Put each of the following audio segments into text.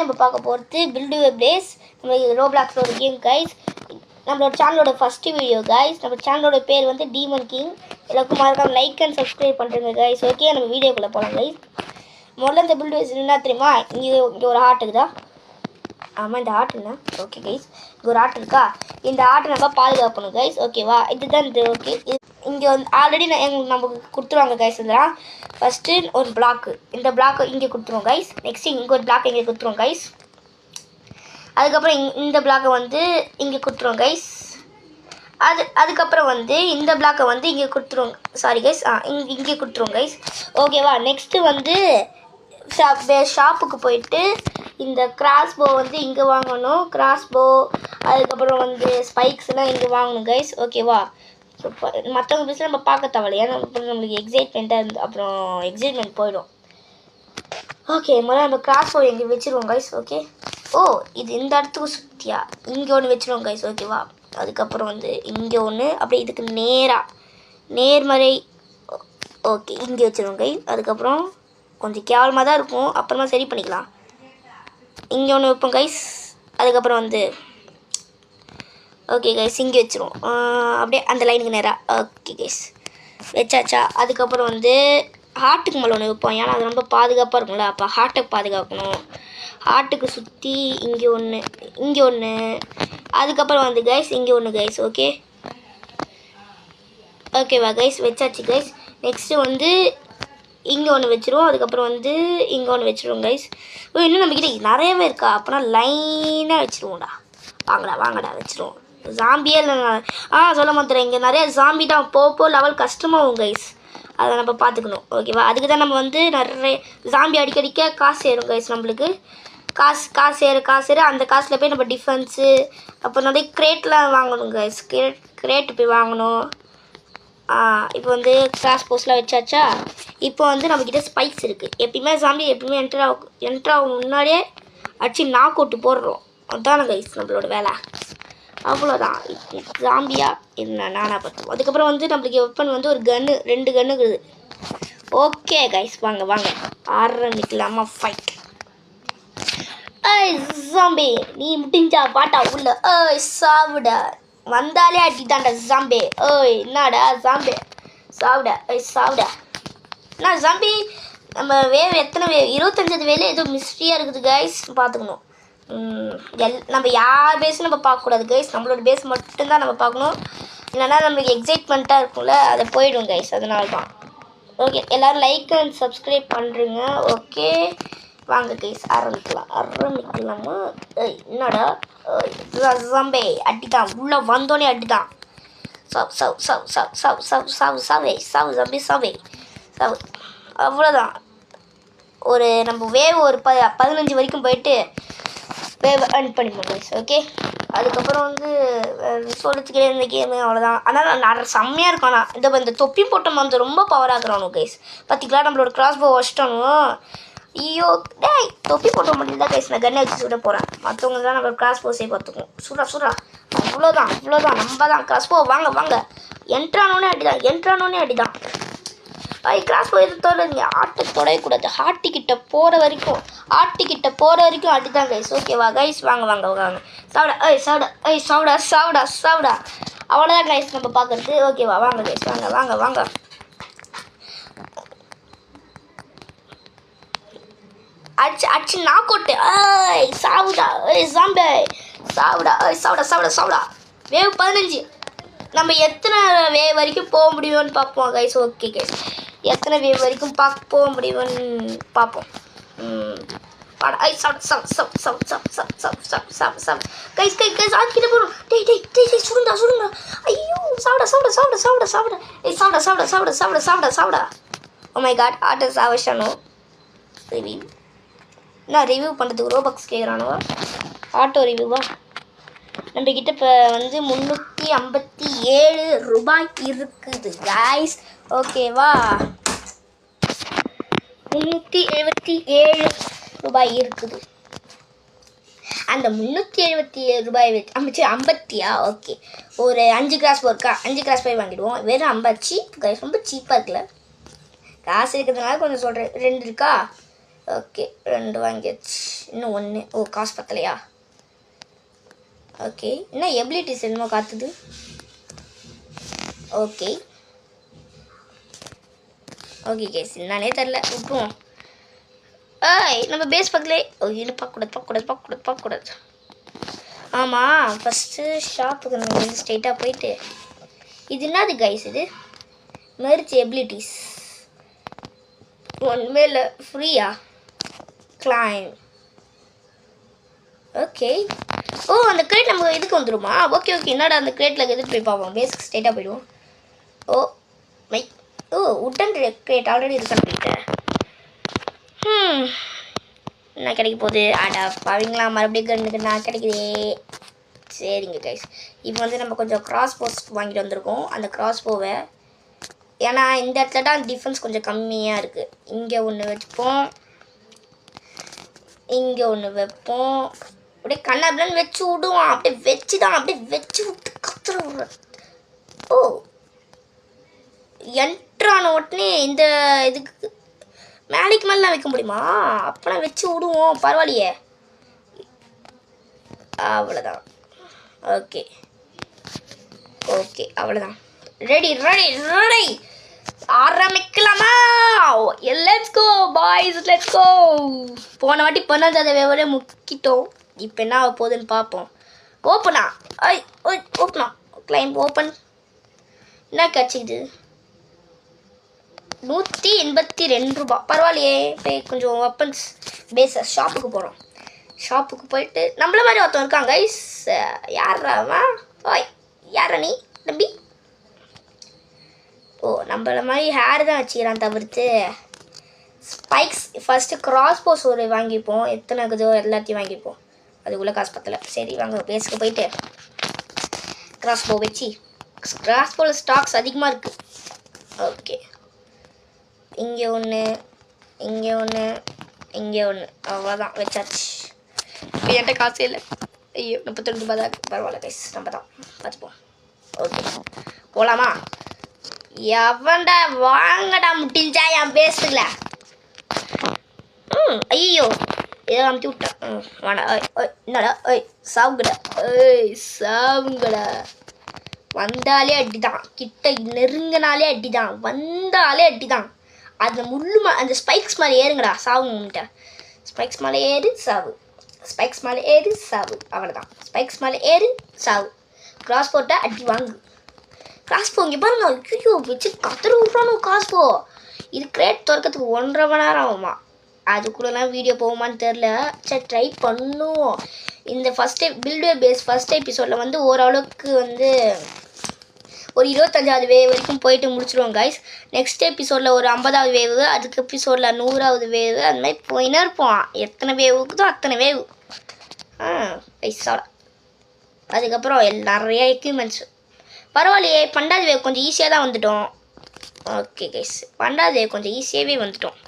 நம்ம பார்க்க போகிறது பில்ட் யுவர் பேஸ் நம்ம ரோப்ளாக்ஸோட கேம் கைஸ். நம்மளோட சேனலோட ஃபஸ்ட்டு வீடியோ கைஸ். நம்ம சேனலோட பேர் வந்து டீமன் கிங். எல்லாருக்கும் மறக்காம லைக் அண்ட் சப்ஸ்கிரைப் பண்ணுறேங்க கைஸ். ஓகே, நம்ம வீடியோக்குள்ளே போகலாம் கைஸ். முதல்ல இந்த பில்ட் பேஸ் என்ன தெரியுமா, இங்கே ஒரு ஹார்ட் இருக்குதா? ஆமாம், இந்த ஆர்ட் என்ன? ஓகே கைஸ், இங்கே ஒரு ஆர்ட் இருக்கா? இந்த ஆர்ட்டை நம்ம பாதுகாக்கணும் கைஸ். ஓகேவா, இதுதான் இது. ஓகே, இங்கே வந்து ஆல்ரெடி நமக்கு கொடுத்துருவாங்க கைஸ். இதெல்லாம் ஃபஸ்ட்டு ஒரு பிளாக்கு, இந்த பிளாக்கு இங்கே கொடுத்துருவோம் கைஸ். நெக்ஸ்ட்டு இங்கே ஒரு பிளாக் இங்கே கொடுத்துருவோம் கைஸ். அதுக்கப்புறம் இந்த பிளாக்கை வந்து இங்கே கொடுத்துருவோம் கைஸ். அதுக்கப்புறம் வந்து இந்த பிளாக்கை வந்து இங்கே கொடுத்துருவோம். சாரி கைஸ், இங்கே கொடுத்துருவோம் கைஸ். ஓகேவா, நெக்ஸ்ட்டு வந்து ஷாப்புக்கு போயிட்டு இந்த கிராஸ்போ வந்து இங்கே வாங்கணும். கிராஸ்போ, அதுக்கப்புறம் வந்து ஸ்பைக்ஸ்லாம் இங்கே வாங்கணும் கைஸ். ஓகேவா, மற்றவங்க பேச நம்ம பார்க்க தேவையில்ல, ஏன்னா நம்மளுக்கு எக்ஸைட்மெண்ட்டாக இருந்து அப்புறம் எக்ஸைட்மெண்ட் போயிடும். ஓகே, முதல்ல நம்ம கிராஸ்போ இங்கே வச்சுருவோம் கைஸ். ஓகே, இது இந்த இடத்துக்கு சுற்றியா இங்கே ஒன்று வச்சுருவோம் கைஸ். ஓகேவா, அதுக்கப்புறம் வந்து இங்கே ஒன்று, அப்படியே இதுக்கு நேர்மறை. ஓகே, இங்கே வச்சுருவோம் கைஸ். அதுக்கப்புறம் கொஞ்சம் கேவலமாக தான் இருக்கும், அப்புறமா சரி பண்ணிக்கலாம். இங்கே ஒன்று வைப்போம் கைஸ். அதுக்கப்புறம் வந்து ஓகே கைஸ், இங்கே வச்சுருவோம் அப்படியே அந்த லைனுக்கு நேராக. ஓகே கைஸ், வச்சாச்சா? அதுக்கப்புறம் வந்து ஹார்ட்டுக்கு மேலே ஒன்று வைப்போம், ஏன்னா அது ரொம்ப பாதுகாப்பாக இருக்கும்ல, அப்போ ஹார்ட்டை பாதுகாக்கணும். ஹார்ட்டுக்கு சுற்றி இங்கே ஒன்று, அதுக்கப்புறம் வந்து கைஸ் இங்கே ஒன்று கைஸ். ஓகேவா கைஸ், வச்சாச்சு கைஸ். நெக்ஸ்ட்டு வந்து இங்கே ஒன்று வச்சுருவோம். அதுக்கப்புறம் வந்து இங்கே ஒன்று வச்சுருவோம் கைஸ். இன்னும் நம்மக்கிட்ட நிறையவே இருக்கா? அப்போனா லைனாக வச்சுருவோம்டா. வாங்கடா வச்சுருவோம். ஜாம்பியே இல்லை, சொல்ல மாட்டேறேன். இங்கே நிறைய ஜாம்பி தான், போக லெவல் கஷ்டமாகும் கைஸ். அதை நம்ம பார்த்துக்கணும். ஓகேவா, அதுக்கு தான் நம்ம வந்து நிறைய ஜாம்பி அடிக்கடிக்க காசு ஏறும் கைஸ். நம்மளுக்கு காசு ஏற அந்த காசில் போய் நம்ம டிஃபென்ஸு அப்புறம் நிறைய கிரேட்லாம் வாங்கணும் கைஸ். கிரேட்டு போய் வாங்கணும். இப்போ வந்து கிராஸ் போஸ்ட்லாம் வச்சாச்சா? இப்போ வந்து நம்மக்கிட்ட ஸ்பைக்ஸ் இருக்குது. எப்பயுமே ஜாம்பி என்ட்ராகும் முன்னாடியே அடிச்சு நாக் அவுட்டு போடுறோம். அதுதானே கைஸ் நம்மளோட வேலை. அவ்வளோதான். ஜாம்பியா என்ன நானாக பார்த்துவோம். அதுக்கப்புறம் வந்து நம்மளுக்கு வெப்பன் வந்து ஒரு கன்று, 2 கன்று இருக்குது. ஓகே கைஸ், வாங்க ஆரம்பிக்கலாமா ஃபைட். ஜாம்பி நீ முடிஞ்சா பாட்டா உள்ள. சாவுடா, வந்தாலே அடித்தாண்டா ஜாம்பி. என்னடா ஜாம்பி, சாவுடா. என்ன ஜாம்பி, நம்ம வேவ் எத்தனை வேவ்? 25 வேலை ஏதோ மிஸ்ட்ரியாக இருக்குது கைஸ், பார்த்துக்கணும். நம்ம யார் பேஸும் நம்ம பார்க்கக்கூடாது கைஸ், நம்மளோட பேஸ் மட்டும்தான் நம்ம பார்க்கணும். இல்லைன்னா நம்மளுக்கு எக்ஸைட்மெண்ட்டாக இருக்கும்ல, அதை போயிடும் கைஸ். அதனால தான். ஓகே, எல்லோரும் லைக் அண்ட் சப்ஸ்கிரைப் பண்ணுறீங்க. ஓகே, வாங்க கைஸ், ஆரம்பிக்கலாமா? என்னடா ஜாம்பே அடிதான், உள்ளே வந்தோடனே அடிதான். சாவு. அவ்வளோதான். நம்ம வேவ் ஒரு 15 வரைக்கும் போயிட்டு வேவ் அர்ன் பண்ணிப்போம் கைஸ். ஓகே, அதுக்கப்புறம் வந்து சொல்லிச்சுக்கிட்டே இந்த கேமு அவ்வளோதான். ஆனால் நான் செம்மையாக இருக்கும். ஆனால் இந்த தொப்பி போட்ட வந்து ரொம்ப பவராக இருக்கிறானு கைஸ். பார்த்திங்களா, நம்மளோட கிராஸ்போ வச்சிட்டானும். ஐயோ டேய், தொப்பி போட்ட மட்டும் தான் கைஸ் நான் கண்ணை வச்சு சுட போகிறேன். மற்றவங்க தான் நம்ம கிராஸ்போஸே பார்த்துக்கும். சுடா அவ்வளோதான். நம்ம தான் கிராஸ்போ. வாங்க என்ட்ரானோடனே அடிதான். கிராஸ்போ எதுவும் தொடருங்க, ஆட்டை தொடக்கூடாது. ஆட்டிக்கிட்ட போகிற வரைக்கும் அடிதான் கைஸ். ஓகேவா கைஸ், வாங்க சாவுடா. அவ்வளோதான் கைஸ் நம்ம பார்க்குறது. ஓகேவா, வாங்க கைஸ், வாங்க. அடிச்சு நாக்கோட்டு. சாவுடா ஜாம்பே, சாவுடா. வேவ் 15. நம்ம எத்தனை வேவ் வரைக்கும் போக முடியும்னு பார்ப்போம் கைஸ். ஓகே கைஸ், எத்தனை வேவ் வரைக்கும் போக முடியும்னு பார்ப்போம். கைஸ் ஆக்கிட்ட போகிறோம். டேய் சுடுண்டா. ஐயோ, சாவுடா. ஓ மை காட், ஆட்டோ சாவஷானோ. ரிவ்யூ பண்ணுறதுக்கு ரோபக்ஸ் கேட்குறானோ. ஆட்டோ ரிவ்யூவா? நம்மக்கிட்ட இப்போ வந்து 357 ரூபாய் இருக்குது கைஸ். ஓகேவா, 377 ரூபாய் இருக்குது. அந்த 377 ரூபாய் வச்சு 50 ஓகே, ஒரு 5 கிராஸ் இருக்கா? 5 கிராஸ் போய் வாங்கிடுவோம். வெறும் 50 சீப் கைஸ், ரொம்ப சீப்பாக இருக்குல்ல. காசு இருக்கிறதுனால கொஞ்சம் சொல்கிறேன். 2 இருக்கா? ஓகே 2 வாங்கியாச்சு. இன்னும் 1. ஓ காசு பத்தலையா? ஓகே என்ன எபிலிட்டிஸ் என்னமோ காத்துது. ஓகே ஓகே கேஸ் நானே தெரில விட்டுருவோம். நம்ம பேஸ் பக்கத்துலே இது பார்க்கக்கூடாது. ஆமாம் ஃபஸ்ட்டு ஷாப்புக்கு நம்ம வந்து ஸ்ட்ரைட்டாக போயிட்டு இது என்னது கைஸ் இது மெர்ஜ் எபிலிட்டிஸ் ஒன்றுமே இல்லை ஃப்ரீயா கிளைம். ஓகே ஓ அந்த கிரேட் நம்ம இதுக்கு வந்துடுமா? ஓகே என்னடா அந்த கிரேட்டில் எதுக்கு போய் பார்ப்போம். பேஸுக்கு ஸ்ட்ரைட்டாக போயிடுவோம். உட்டன் கிரேட் ஆல்ரெடி இருக்கான்னு போயிட்டேன். என்ன கிடைக்க போகுது? பாவீங்களா மறுபடியும் கண்ணுக்கு நான் கிடைக்குதே. சரிங்க கைஸ் இப்போ வந்து நம்ம கொஞ்சம் கிராஸ் போஸ் வாங்கிட்டு வந்திருக்கோம். அந்த கிராஸ் போவை ஏன்னா இந்த இடத்துல தான் டிஃபென்ஸ் கொஞ்சம் கம்மியாக இருக்குது. இங்கே ஒன்று வச்சுப்போம், இங்கே ஒன்று வைப்போம். அப்படியே கண்ணாபின்னு வச்சு விடுவான். அப்படியே வச்சு விட்டு கத்துற. ஓ என்ட்ரான உடனே இந்த இதுக்கு மேலைக்கு மேலாம் வைக்க முடியுமா? அப்போலாம் வச்சு விடுவோம் பரவாயில்லையே. அவ்வளோதான். ஓகே அவ்வளோதான். ரெடி ஆரம்பிக்கலாமா? Let's go boys let's go. போன வாட்டி பண்ணாத வேவரே முக்கிட்டோம். இப்போ என்ன ஆக போகுதுன்னு பார்ப்போம். ஓப்பனா கிளைம் ஓப்பன். என்ன கிடச்சிது? 182 ரூபா. பரவாயில்லையே. போய் கொஞ்சம் வெப்பன்ஸ் பேஸ ஷாப்புக்கு போகிறோம். ஷாப்புக்கு போயிட்டு நம்மள மாதிரி ஒருத்தன் இருக்காங்க கைஸ். யாராவா? யாரா நீ தம்பி? நம்மள மாதிரி ஹேர் தான் வச்சுக்கிறான் தவிர்த்து ஸ்பைக்ஸ். ஃபஸ்ட்டு கிராஸ் போஸ் ஒரு வாங்கிப்போம். எத்தனை இருக்குதோ எல்லாத்தையும் வாங்கிப்போம். அதுக்குள்ளே காசு பத்தலை. சரி வாங்க பேஸுக்கு போயிட்டு கிராஸ் போ வச்சு. கிராஸ் போவில் ஸ்டாக்ஸ் அதிகமாக இருக்குது. ஓகே இங்கே ஒன்று அவ்வளோதான் வச்சாச்சு. இப்போ என்கிட்ட காசு இல்லை. ஐயோ 32 ரூபா தான். பரவாயில்ல கைஸ் நம்ம தான் பார்த்துப்போம். ஓகே போகலாமா? எவன்டா வாங்கடா முடிஞ்சா என் பேசுல. ஐயோ ஏதோ அமுத்தி விட்டேன். வாடா என்னடா சாவுங்கடா. வந்தாலே அடிதான். கிட்ட நெருங்கினாலே அடிதான். வந்தாலே அடிதான். அந்த அந்த ஸ்பைக்ஸ் மேலே ஏறுங்கடா. சாவுங்க. ஸ்பைக்ஸ் மேலே ஏறு சாவு. அவ்வளோதான். ஸ்பைக்ஸ் மேலே ஏறு சாவு. கிராஸ் போட்டா அடி வாங்கு. கிராஸ் போ இங்கே பாருங்க. ஐயோ வச்சு கத்துற விட்றானோ காசு போ. இது கிரேட் திறக்கிறதுக்கு 1.5 மணி நேரம் ஆகுமா? அதுக்குள்ளலாம் வீடியோ போகுமான்னு தெரில. சரி ட்ரை பண்ணுவோம். இந்த ஃபஸ்ட் எபிசோடில் வந்து ஓரளவுக்கு வந்து ஒரு 25வது வேவ் வரைக்கும் போயிட்டு முடிச்சிடுவோம் கைஸ். நெக்ஸ்ட் எபிசோடில் ஒரு 50வது வேவு, அதுக்கு எபிசோடில் 100வது வேவு, அந்த மாதிரி போயினே இருப்போம். எத்தனை வேவுக்குதோ அத்தனை வேவு. பைசாடா. அதுக்கப்புறம் நிறைய எக்யூப்மெண்ட்ஸ். பரவாயில்லையே 12வது வேவ் கொஞ்சம் ஈஸியாக தான் வந்துட்டோம். ஓகே கைஸ் 12வது வேவ் கொஞ்சம் ஈஸியாகவே வந்துட்டோம்.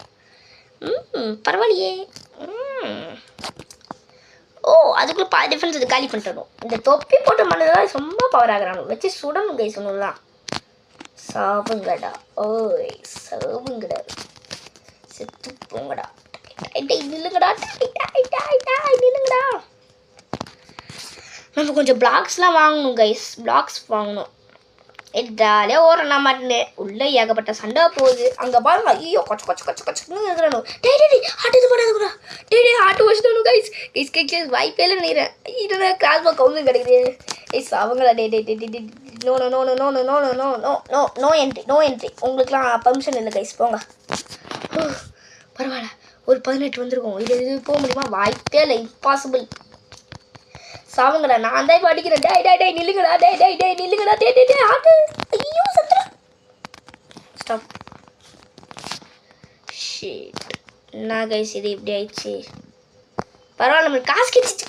பரவாயில்லையே. அதுக்குள்ளே பாதி டிஃபென்ஸ் அது காலி பண்ணிட்டோம். இந்த தொப்பி போட்டு மனதான் ரொம்ப பவர் ஆகுறாங்க. வச்சு சுடணும் கைஸ் ஒன்றுலாம். சாவுங்கடா செத்து போங்கடா. நில்லுங்கடா. நம்ம கொஞ்சம் பிளாக்ஸ்லாம் வாங்கணும் கைஸ். பிளாக்ஸ் வாங்கணும். ஜாலியாக ஓடுறா மாட்டேன்னு. உள்ளே ஏகப்பட்ட சண்டை போகுது. அங்கே பாருங்க. ஐயோ கொச்சு இருக்கிறானு. ஆட்டு இது பண்ணாதுக்கூடா. ஆட்டு வச்சுட்டானு கைஸ். கைஸ் வாய்ப்பே இல்லை நினைக்கிறேன். இதெல்லாம் கிராஸ் பாக் கவுந்து கிடைக்குது. அவங்களா நோ என்ட்ரி. உங்களுக்குலாம் பர்மிஷன் இல்லை கைஸ். போங்க. பரவாயில்ல ஒரு 18 வந்திருக்கோம். இது போக முடியுமா? வாய்ப்பே இல்லை. இம்பாசிபிள். சாவுங்கடா. நான் தான் இப்போ அடிக்கிறேன். டே நில்லுங்கடா. நில்லுங்கடா. ஆட்டு. ஐயோ சத்துறா. ஸ்டாப். ஷிட். என்ன கைஸ் இது இப்படி ஆயிடுச்சு? பரவாயில்ல நம்மளுக்கு காசு கிடைச்சிச்சு.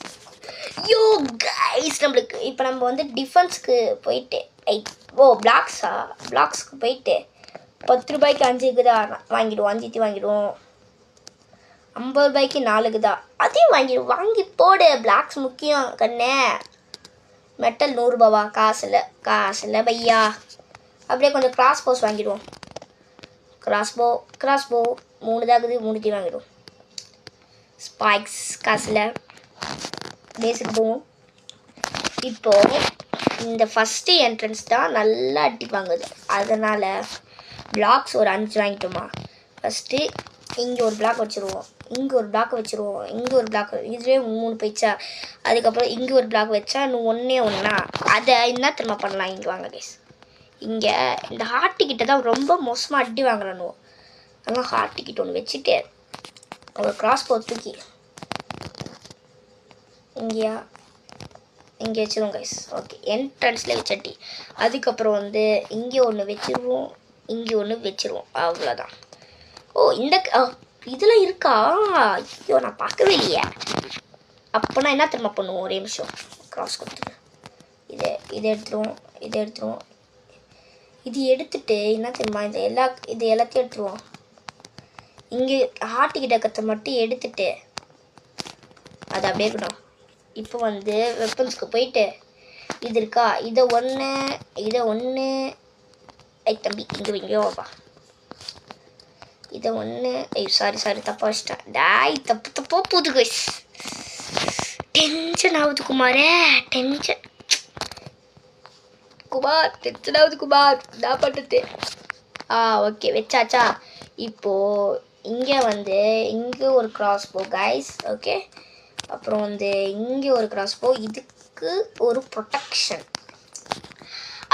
ஐயோ கைஸ் நம்மளுக்கு இப்போ நம்ம வந்து டிஃபென்ஸ்க்கு போயிட்டு பிளாக்ஸ்க்கு போயிட்டு 10 ரூபாய்க்கு 5 இருக்குதா வாங்கிடுவோம். 5 வாங்கிடுவோம். 50 ரூபாய்க்கு 4 இருக்குதா அதையும் வாங்கி போடு. பிளாக்ஸ் முக்கியம் கண்ணே. மெட்டல் 100 ரூபாவா? காசு இல்லை பையா. அப்படியே கொஞ்சம் கிராஸ் போஸ் வாங்கிடுவோம். கிராஸ் போ 3 தான் இருக்குது. 3 வாங்கிடுவோம். ஸ்பைக்ஸ் காசில் பேஸுக்கு போவோம். இப்போது இந்த ஃபஸ்ட்டு என்ட்ரன்ஸ் தான் நல்லா அடிப்பாங்குது. அதனால் பிளாக்ஸ் ஒரு 5 வாங்கிட்டோமா. ஃபஸ்ட்டு இங்கே ஒரு பிளாக் வச்சுருவோம், இங்கே ஒரு பிளாக் வச்சுருவோம், இங்கே ஒரு பிளாக், இதுவே 3 போயிடுச்சா. அதுக்கப்புறம் இங்கே ஒரு பிளாக் வச்சா இன்னும் ஒன்றா அதை என்ன திரும்ப பண்ணலாம். இங்கே வாங்க கைஸ், இங்கே இந்த ஹார்ட்டுக்கிட்ட தான் ரொம்ப மோசமாக அடி வாங்குறானோ. அதெல்லாம் ஹார்ட்டுக்கிட்ட ஒன்று வச்சுட்டு ஒரு கிராஸ் போ தூக்கி இங்கே வச்சுருவோம் கைஸ். ஓகே, என்ட்ரன்ஸில் வச்சட்டி. அதுக்கப்புறம் இங்கே ஒன்று வச்சுருவோம், இங்கே ஒன்று வச்சுருவோம், அவ்வளோதான். ஓ, இந்த இதெல்லாம் இருக்கா? ஐயோ, நான் பார்க்கவே இல்லையே. அப்போனா என்ன திரும்ப பண்ணுவோம், ஒரே நிமிஷம் கிராஸ் கொடுத்துட்டு இதை எடுத்துருவோம், இது எடுத்துட்டு என்ன தெரியுமா, இது எல்லாத்தையும் எடுத்துருவோம். இங்கே ஹார்ட்டுக்கிட்ட கற்ற மட்டும் எடுத்துட்டு அது அப்படியே இருக்கணும். இப்போ வெப்பன்ஸ்க்கு போயிட்டு இது இருக்கா, இதை ஒன்று தம்பி இங்கே வாப்பா. இதை ஒன்று சாரி தப்பாக வச்சிட்டேன். டாய் தப்போ போகுது கைஸ். டென்ஷன் ஆகுது குமாரே, டென்ஷன் ஆகுது குமார். நான் பண்ணுறது ஓகே வச்சாச்சா. இப்போது இங்கே இங்கே ஒரு கிராஸ் போ கைஸ். ஓகே, அப்புறம் இங்கே ஒரு கிராஸ் போ, இதுக்கு ஒரு ப்ரொடெக்ஷன்.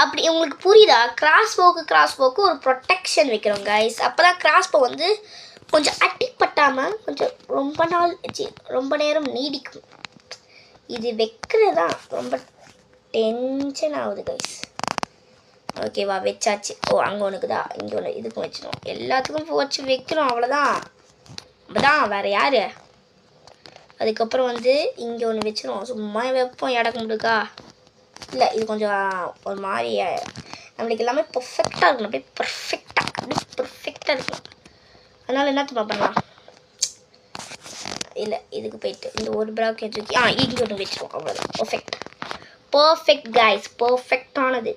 அப்படி உங்களுக்கு புரியுதா? கிராஸ் போக்கு ஒரு ப்ரொடெக்ஷன் வைக்கிறோம் கைஸ். அப்போ தான் கிராஸ் போ கொஞ்சம் அடிப்பட்டாமல் கொஞ்சம் ரொம்ப நேரம் நீடிக்கும். இது வைக்கிறது தான் ரொம்ப டென்ஷன் ஆகுது கைஸ். ஓகேவா, வச்சாச்சு. ஓ, அங்கே ஒன்றுக்குதா, இங்கே ஒன்று, இதுக்கும் வச்சிடும், எல்லாத்துக்கும் வச்சு வைக்கிறோம், அவ்வளோதான். அப்போதான் வேறு யார். அதுக்கப்புறம் இங்கே ஒன்று வச்சிடும், சும்மா வைப்போம். இடக்கு முடியுக்கா இல்லை, இது கொஞ்சம் ஒரு மாதிரி நம்மளுக்கு எல்லாமே பர்ஃபெக்டாக இருக்கணும். அப்படியே பர்ஃபெக்டாக இருக்கணும். அதனால் என்ன பண்ணலாம், இல்லை இதுக்கு போயிட்டு இந்த ஒரு பிளாக் வச்சுக்கி இங்கே ஒன்று வச்சிருவோம், அவ்வளோதான். பர்ஃபெக்ட் கைஸ், பர்ஃபெக்டானது.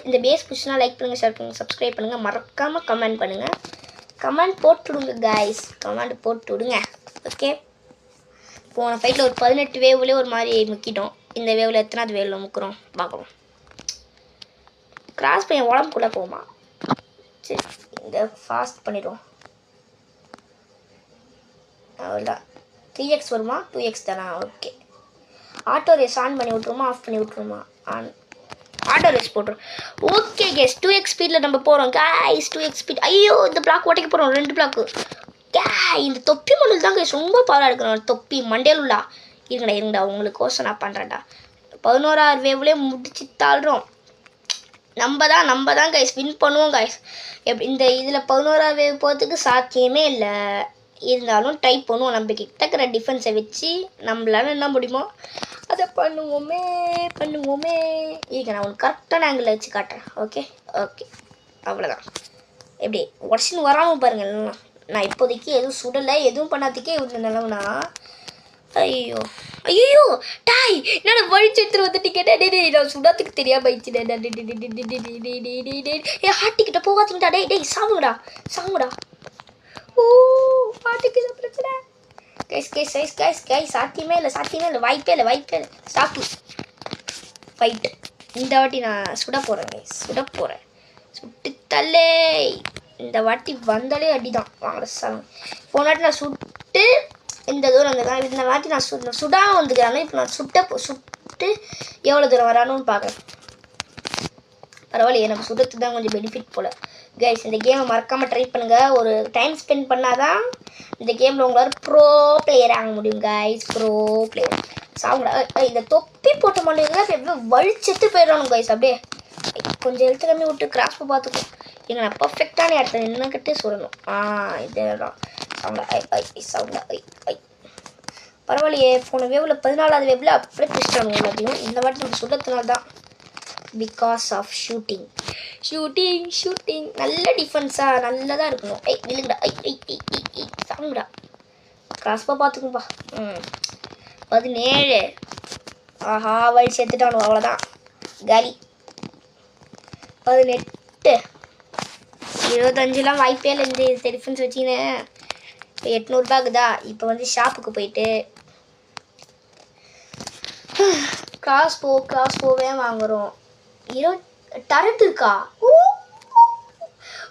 இந்த பேஸ் பிடிச்சினா லைக் பண்ணுங்கள், ஷேர் பண்ணுங்கள், சப்ஸ்கிரைப் பண்ணுங்கள், மறக்காமல் கமெண்ட் பண்ணுங்கள். கமெண்ட் போட்டுவிடுங்க கைஸ், கமெண்ட் போட்டுவிடுங்க. ஓகே, போன ஃபைட்டில் ஒரு 18 வேவ்லேயே ஒரு மாதிரி முக்கிட்டோம். இந்த வேவில் எத்தனாவது வேவில் முக்கிறோம் பார்க்குறோம். கிராஸ் பையன் உடம்புக்குள்ளே போகுமா? சரி, இந்த ஃபாஸ்ட் பண்ணிடுவோம், அவ்வளோதான். 3x வருமா, 2x தானா? ஓகே, ஆட்டோ ரேஸ் ஆன் பண்ணி விட்ருமா, ஆஃப் பண்ணி விட்ருமா? ஆட்டோ ரேஸ் போட்டுரும். ஓகே கேஸ், 2x ஸ்பீடில் நம்ம போகிறோம் கைஸ். 2x speed. ஐயோ, இந்த பிளாக் ஓட்டைக்கு போகிறோம், 2 பிளாக்கு. இந்த தொப்பி மண்டல் தான் கைஸ் ரொம்ப பவராக எடுக்கணும். தொப்பி மண்டேல் உள்ளா இருங்கடா உங்களுக்கோசம் நான் பண்ணுறேன்டா. 11ஆவது வேவ்லேயே முடிச்சு தாழ்றோம். நம்ம தான் கைஸ் வின் பண்ணுவோம் கைஸ். இந்த இதில் 11ஆவது வேவ் போகிறதுக்கு சாத்தியமே இல்லை. இருந்தாலும் ட்ரை பண்ணுவோம். நம்ம கிட்ட இருக்கிற டிஃபென்ஸை வச்சு நம்மளால என்ன முடியுமோ அதை பண்ணுவோமே. ಈಗ நான் உனக்கு கரெக்டான ஆங்கிளில் வச்சு காட்டுறேன். ஓகே, அவ்வளோதான். எப்படி உடச்சின்னு வராமல் பாருங்கள். நான் இப்போதைக்கு எதுவும் சுடலை, எதுவும் பண்ணாததுக்கே இவ்வளோ நிலவுனா. ஐயோ டாய், என்னடா வழிச்சு எடுத்துட்டு வந்துட்டு கேட்டேன். நான் சுடாத்துக்கு தெரியாம ஆயிடுச்சு. ஹார்ட்டுக்கிட்ட போகாதீங்கடா. டேய் சாவுங்கடா. ஓ, ஹார்ட்டுக்கு தான் பிரச்சனை. கைஸ் சாத்தியமே இல்லை, வாய்ப்பே இல்லை. Stop fight. இந்த வாட்டி நான் சுட போகிறேன். சுட்டு தள்ளே. இந்த வாட்டி வந்தாலே அடிதான் வாங்கல சாமி. போன வாட்டி நான் சுட்டு இந்த தூரம் வந்துருக்கேன். இந்த வாட்டி நான் சுடாமல் வந்துக்கிறேன். இப்போ நான் சுட்டு எவ்வளோ தூரம் வரானுன்னு பார்க்குறேன். பரவாயில்லையே, நம்ம சுடத்துக்கு தான் கொஞ்சம் பெனிஃபிட் போல் கைஸ். இந்த கேமை மறக்காமல் ட்ரை பண்ணுங்கள். ஒரு டைம் ஸ்பெண்ட் பண்ணால் தான் இந்த கேமில் உங்களால் ப்ரோ பிளேயர் ஆக முடியும் கைஸ். ப்ரோ பிளேயர் சாப்பிட இந்த தொப்பி போட்ட மாட்டேங்குது. எப்படியோ வலிச்செத்து போயிடணும் கைஸ். அப்படியே கொஞ்சம் எழுத்து கம்மி விட்டு கிராஸ் பார்த்துக்கோ. எங்க நான் பர்ஃபெக்டான இடத்துல நின்றுக்கிட்டே சொல்லணும். இதெல்லாம் சவுண்டா பரவாயில்லையே. போன வேவில் 14ஆவது வேவில் அப்படியே பிடிச்சிட்டாங்க எல்லாத்தையும். இந்த வாட்டி நம்ம சுடத்தினால தான். பிகாஸ் ஆஃப் ஷூட்டிங் நல்ல டிஃபென்ஸாக நல்லதாக இருக்கணும். நில்லுங்கடா. சவுண்டா கிராஸ்பாக பார்த்துக்கும்பா. 17. ஆஹா, வழி சேர்த்துட்டானு, அவ்வளோதான் காலி. 18. 25 வாய்ப்பே இல்லை இந்த டிஃபென்ஸ் வச்சுக்கினேன். இப்போ 800 ரூபாய்க்குதா. இப்போ வந்து ஷாப்புக்கு போயிட்டு கிராஸ்போவே வாங்குறோம். டரட் இருக்கா?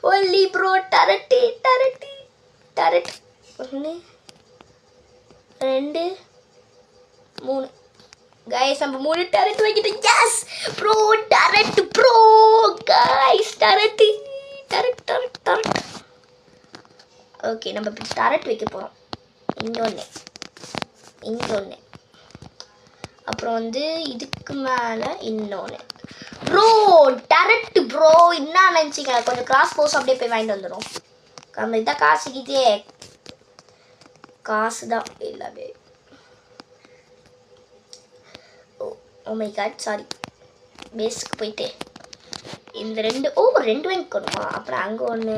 ஒல்லி ப்ரோ டரட் 1 2 3 கைஸ் நம்ம 3 டரட் வைக்கிட்டோம். Yes bro turret bro guys turret. Okay நம்ம இப்போ டரட் வைக்க போகிறோம். இங்கே ஒன்று அப்புறம் வந்து இதுக்கு மேலே இன்னொன்று. ப்ரோ டரட் ப்ரோ என்ன நினச்சிங்க? கொஞ்சம் கிராஸ் போஸ் அப்படியே போய் வாங்கிட்டு வந்துடும். நம்ம இதான் காசுக்கிட்டே காசு தான் எல்லாமே. Oh my God sorry. பேஸுக்கு போயிட்டு இந்த 2 வாங்கிக்கணுமா? அப்புறம் அங்கே ஒன்று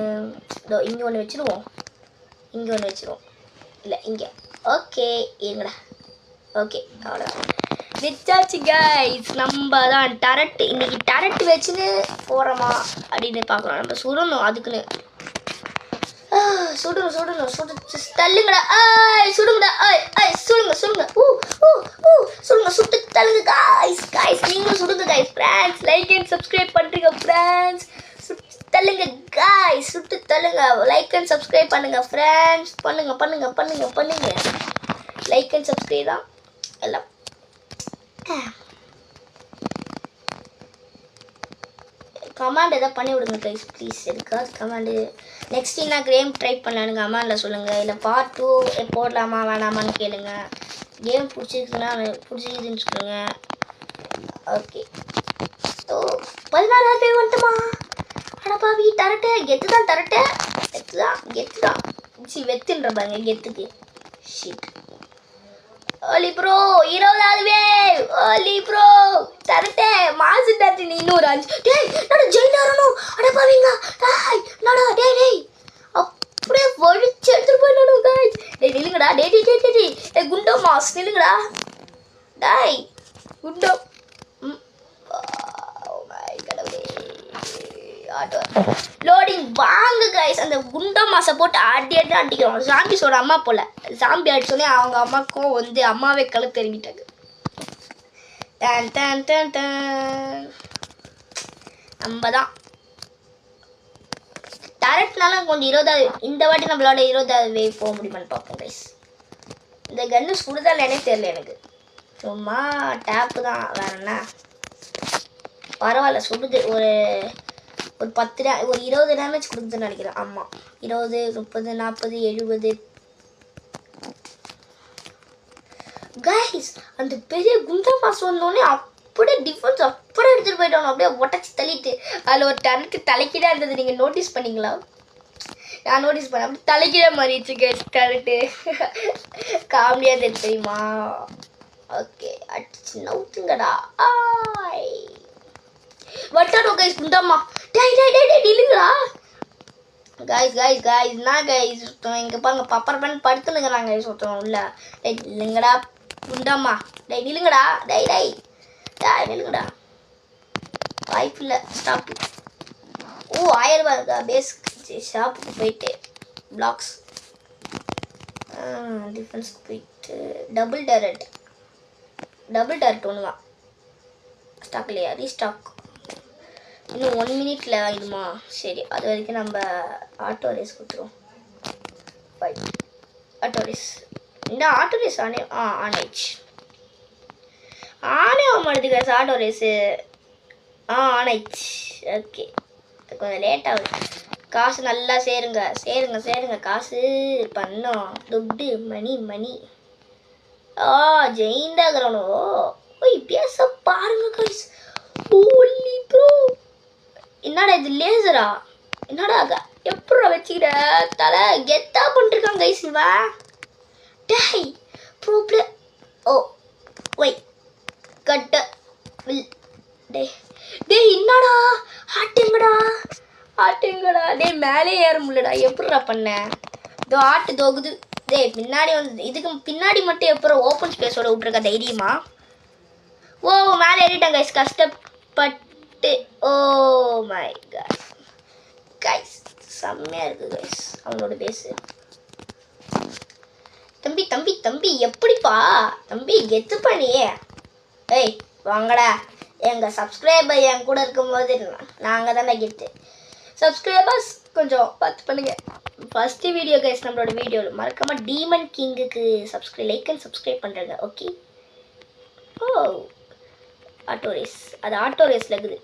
இங்கே ஒன்று வச்சுருவோம். இல்லை இங்கே. ஓகே இருங்கடா. ஓகே அவ்வளோதான் வச்சாச்சு கைஸ். நம்ம தான் டரட் இன்னைக்கு டரட் வச்சுன்னு போகிறோமா அப்படின்னு பார்க்குறோம். நம்ம சுடணும் அதுக்குன்னு. சுடணும் தள்ளுங்கடா. சுடுங்கடா. சுடுங்க சுட்டு தள்ளுங்க கைஸ். நீங்களும் சுடுங்க guys. Friends like and subscribe பண்ணுறீங்க ஃப்ரெண்ட்ஸ். சுட்டு தள்ளுங்க கைஸ். சுட்டு தள்ளுங்க. லைக் அண்ட் சப்ஸ்கிரைப் பண்ணுங்க ஃப்ரெண்ட்ஸ். பண்ணுங்க. லைக் அண்ட் சப்ஸ்கிரைப் தான் எல்லாம். கமாண்ட் எதாவது பண்ணி விடுங்க கைஸ் ப்ளீஸ். எதுக்காவது கமாண்டு நெக்ஸ்ட் என்ன கேம் ட்ரை பண்ணலான்னு கமாண்டில் சொல்லுங்கள். இல்லை பார்ட் 2 போடலாமா வேணாமான்னு கேளுங்க. கேம் பிடிச்சிருக்குதுன்னு சொல்லுங்க. ஓகே ஸோ 16 பேர் வந்துட்டுமா? அடப்பாவி டரட்டு கெத்து தான் வெத்துன்ற பாருங்க கெத்துக்கு. ஷிட் ஓலி ப்ரோ 20வது வேவ். ஓலி ப்ரோ தரட்டே மாசு தட்டு. நீ இன்னொரு 5 டேய் நட ஜெயில வரணும். அட பாவீங்க டேய் நட டேய் அப்படியே வழிச்சு எடுத்துட்டு போயிடணும் गाइस. டேய் நில்லுங்கடா. டேய் குண்டோ மாஸ் நில்லுங்கடா. டேய் குண்டோ. ஓ மை கடவுளே. ஆட்டோ லோடிங் வாங்க கைஸ். அந்த குண்டா மாசை போட்டு அடிக்கிறோம். ஜாம்பிஸோட அம்மா போல ஜாம்பி அடிச்சோடனே அவங்க அம்மாக்கும் வந்து அம்மாவே கழுத்து தெரிவிட்டாங்க. நம்ம தான் டரட்னால கொஞ்சம் 20வது இந்த வாட்டி நம்மளோட 20வது வேவ் போக முடியுமான்னு பார்ப்போம் கைஸ். இந்த கன்னு சுடுதல்லனே தெரியல எனக்கு. சும்மா டேப்பு தான் வேற என்ன. பரவாயில்ல சுடுது. ஒரு 10 ஒரு 20 டேமேஜ் கொடுக்குதுன்னு நினைக்கிறேன். ஆமாம் 20 30 40 70 கைஸ். அந்த பெரிய குண்டா மாசு வந்தோடனே அப்படியே டிஃபென்ஸ் அப்படியே எடுத்துகிட்டு போயிட்டோம். அப்படியே ஒட்டச்சி தள்ளிட்டு அதில் ஒரு டரட்டு தலைக்கீழே இருந்தது. நீங்கள் நோட்டீஸ் பண்ணிங்களா? நான் நோட்டீஸ் பண்ணேன். அப்படி தலைக்கீழே மாறிடுச்சு கைஸ் டரட்டு. காமெடியாக தெரியுமா? ஓகே அடிச்சு நவுத்துங்கடா. வட்டாடோ கைஸ் குண்டாமா. டேய் நில்லுங்கடா கைஸ். என்ன கைஸ் இங்கே பாருங்க பப்பர் பண்ணி படுத்துனுங்கிறாங்க கைஸ் ஒருத்தவங்க உள்ள. டேய் இல்லைங்கடா குண்டாமா. டேய் நில்லுங்கடா. டேய் நில்லுங்கடா. வாய்ப்பு இல்லை. ஸ்டாப். ஓ 1000 ரூபாய் இருக்கா? பேஸ்க்கு ஷாப்புக்கு போயிட்டு பிளாக்ஸ் டிஃபென்ஸ்க்கு போயிட்டு டபுள் டரட் ஒன்றுவா ஸ்டாக் இல்லையா? ரீஸ்டாக் இன்னும் 1 மினிட்ல ஆகிடுமா? சரி அது வரைக்கும் நம்ம ஆட்டோ ரேஸ் கொடுத்துருவோம். ஆட்டோ ரேஸ் ஆனாயிடுச்சு. ஆனே ஆக மாட்டேது கைஸ் ஆட்டோ ரேஸு. ஆனாயிடுச்சு. ஓகே கொஞ்சம் லேட் ஆகுது. காசு நல்லா சேருங்க காசு பண்ணோம். துட்டு மணி ஜெயிந்தாகிறனோ. ஓய் பேச பாருங்க கைஸ். ஓலி ப்ரோ என்னடா இது லேசரா? என்னடா எப்படா வச்சுக்கிற தலை கெத்தா பண்ணிருக்காங்க கைஸ். இவா டேய் ப்ரோப்ளே. ஓ ஒய் கட்ட டேய் என்னடா ஆட்டுங்கடா. டேய் மேலே ஏற முடியலடா. எப்படிடா பண்ண? இதோ ஆட்டு தோகுது. டேய் பின்னாடி வந்து இதுக்கு பின்னாடி மட்டும் எப்போ ஓப்பன் ஸ்பேஸோட விட்ருக்க தைரியமா? ஓ மேலே ஏறிட்டாங்க கைஸ் கஷ்டப்பட்டு. ஓ மை காட் கைஸ் செம்மையாக இருக்குது கைஸ் அவங்களோட பேஸு. தம்பி தம்பி தம்பி எப்படிப்பா தம்பி கெத்து பண்ணி? ஏய் வாங்கடா, எங்கள் சப்ஸ்கிரைபர் என் கூட இருக்கும்போது நாங்கள் தானே கெத்து. சப்ஸ்கிரைபர்ஸ் கொஞ்சம் பார்த்து பண்ணுங்கள். ஃபஸ்ட்டு வீடியோ கைஸ், நம்மளோட வீடியோவில் மறக்காமல் டீமன் கிங்குக்கு லைக் அண்ட் சப்ஸ்கிரைப் பண்ணுறேங்க. ஓகே. ஓ ஆட்டோ ரேஸ், அது ஆட்டோ ரேஸில் இருக்குது.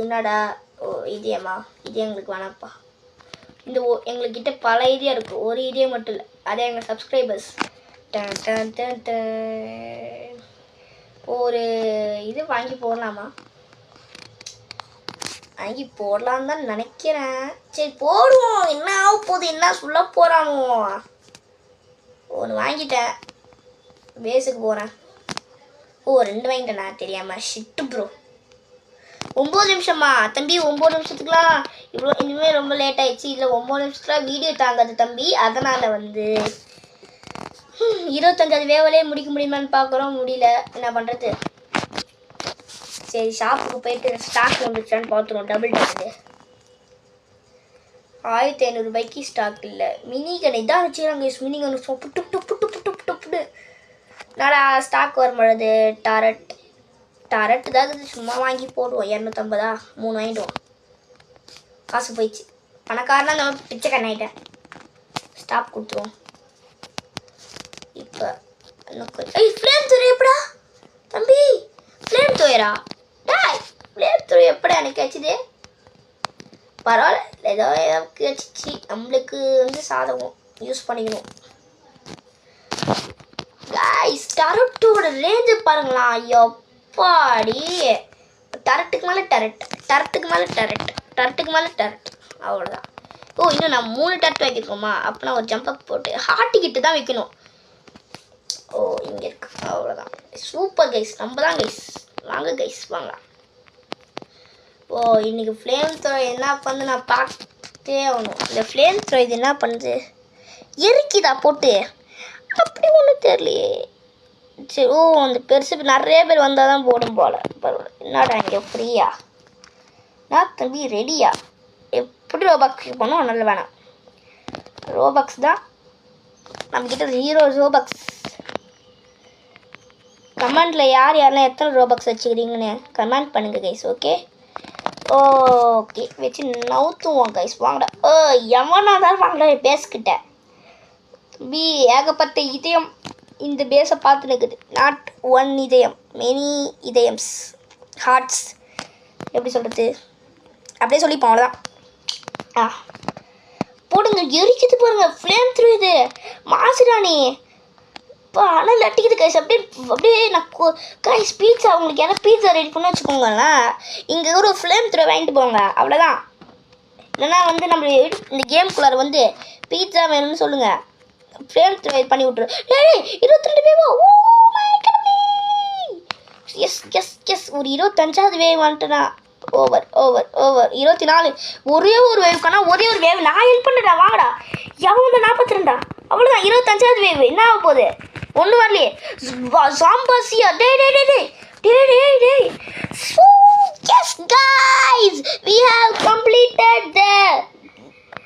என்னடா? ஓ இதேம்மா, இதே எங்களுக்கு வேணாம்ப்பா. இந்த எங்கள்கிட்ட பல ஐடியா இருக்குது, ஒரு ஐடியா மட்டும் இல்லை. அதே எங்கள் சப்ஸ்கிரைபர்ஸ் ஒரு இது வாங்கி போடலாமா? வாங்கி போடலான்னு தான் நினைக்கிறேன். சரி போடுவோம். என்ன ஆக போகுது, என்ன சொல்ல போகிறானோ. ஒன்று வாங்கிட்டேன், பேஸுக்கு போகிறேன். ஓ 2 வாங்கிட்டேண்ணா தெரியாமல். Shit bro. 9 நிமிஷமா தம்பி? 9 நிமிஷத்துக்குலாம் இவ்வளோ இனிமேல் ரொம்ப லேட் ஆகிடுச்சு. இல்லை 9 நிமிஷத்துக்குலாம் வீடியோ தாங்காது தம்பி. அதனால் வந்து 25வது வேவலே முடிக்க முடியுமான்னு பார்க்குறோம். முடியல, என்ன பண்ணுறது? சரி ஷாப்புக்கு போயிட்டு ஸ்டாக் வந்துச்சான்னு பார்த்துருவோம். டபுள் டபுள் 1500 ரூபாய்க்கு ஸ்டாக் இல்லை. மினி கன் இதான் வச்சுக்கிறாங்க. மினி கன் புட்டு புட்டு புட்டு புட்டு புட்டு புட்டு. என்னடா ஸ்டாக் வரும்பொழுது டாரட் ஏதாவது சும்மா வாங்கி போடுவோம். 250 3 வாங்கிடுவோம். காசு போயிடுச்சு. பணக்காரனா நம்ம பிச்சை கண்ணாயிட்டேன். ஸ்டாப் கொடுத்துருவோம். இப்போ ஃப்ளேம் துறை எப்படா தம்பி? ஃப்ளேம் துறையரா? ஃப்ளேம் துறை எப்படா எனக்கு ஆச்சுது? பரவாயில்ல, ஏதோ கிடச்சிச்சு. நம்மளுக்கு வந்து சாதகம் யூஸ் பண்ணிக்கணும். கைஸ் டரட்டோட ரேஞ்சு பாருங்களா. எப்பாடி டரட்டுக்கு மேலே டரட்டுக்கு மேலே டரட் அவ்வளோதான். ஓ இன்னும் நான் 3 டரட் வைக்கிருக்கோமா? அப்போனா ஒரு ஜம்பப் போட்டு ஹார்ட்டுக்கிட்டு தான் வைக்கணும். ஓ இங்கே இருக்கு. அவ்வளோதான். சூப்பர் கைஸ், நம்ம தான் கைஸ். வாங்க கைஸ் வாங்க. ஓ இன்றைக்கி ஃப்ளேம் த்ரோ என்ன பண்ணுது நான் பார்த்தே ஆகணும். இந்த ஃப்ளேம் த்ரோ இது என்ன பண்ணுது? எரிக்குதா போட்டு? அப்படி ஒன்றும் தெரியலையே. சரி. ஓ அந்த பெருசு நிறைய பேர் வந்தால் தான் போடும் போல். பரவாயில்ல. என்னடா இங்கே ஃப்ரீயா? நான் தம்பி ரெடியா? எப்படி ரோபாக்ஸ் பண்ணோம்? நல்ல வேணாம். ரோபாக்ஸ் தான் நம்மக்கிட்ட 0 ரோபாக்ஸ். கமெண்டில் யாரெல்லாம் எத்தனை ரோபாக்ஸ் வச்சுக்கிறீங்கன்னு கமெண்ட் பண்ணுங்கள் கைஸ். ஓகே ஓகே வச்சு நவுத்துவோம் கைஸ். வாங்கடா. எவனா தான் வாங்கடா பேஸ்கிட்ட. பி ஏகப்பட்ட இதயம் இந்த பேஸை பார்த்து நிற்குது. நாட் 1 இதயம், மெனி இதயம்ஸ், ஹார்ட்ஸ். எப்படி சொல்கிறது? அப்படியே சொல்லிப்போம். அவ்வளோதான். போடுங்க. எரிக்குது பாருங்க. ஃப்ளேம் த்ரூ இது மாசுராணி. இப்போ ஆனால் அட்டிக்குது கைஸ். அப்படியே நான் கைஸ் பீட்சா உங்களுக்கு யாரும் பீட்சா ரெடி பண்ணி வச்சுக்கோங்களேன். இங்கே ஒரு ஃப்ளேம் த்ரோ வாங்கிட்டு போங்க. அவ்வளோதான். இல்லைன்னா வந்து நம்ம இந்த கேம்குள்ளார வந்து பீட்சா வேணும்னு சொல்லுங்கள். ஃப்ளேம் த்ரோ பண்ணி விட்ரு. 22 வேவா? Yes yes yes. ஒரு 25வது வேவ் வந்துட்டுனா ஓவர் 24. ஒரே ஒரு வேவுக்கானா ஒரே ஒரு வேவ். நான் ஹெல்ப் பண்ணுடா. வாங்கடா. எவன் வந்து 42. அவ்வளோதான். 25வது வேவ். என்ன ஆக போகுது? ஒன்றும் வரலையே. சாம்பாசியா? Yes guys, we have completed the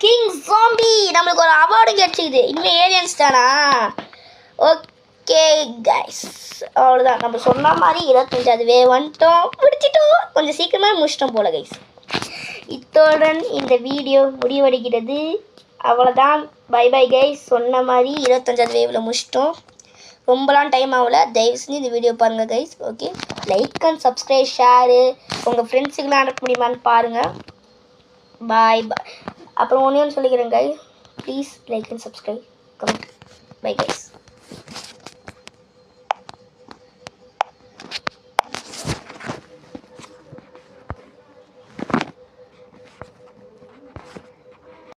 King Zombie. நம்மளுக்கு ஒரு அவார்டு கிடைச்சிக்குது. இனிமேல் ஏலியன்ஸ் தானா? ஓகே கைஸ் அவ்வளோதான். நம்ம சொன்ன மாதிரி 25வது வேவ் வந்துட்டோம், முடிச்சிட்டோம். கொஞ்சம் சீக்கிரமாக முடிச்சிட்டோம் போல கைஸ். இத்துடன் இந்த வீடியோ முடிவடைகிறது. அவ்வளோதான். Bye bye guys. சொன்ன மாதிரி 25வது வேவில் முடிச்சிட்டோம். ரொம்பலாம் டைம் ஆகல. தயவு செஞ்சு இந்த வீடியோ பாருங்கள் guys. Okay like and subscribe share உங்கள் ஃப்ரெண்ட்ஸுக்கெலாம் அனுப்ப முடியுமான்னு பாருங்கள். பாய் பாய். அப்புறம் ஒன்று சொல்லிக்கிறேன் guys, please like and subscribe comment. Bye guys.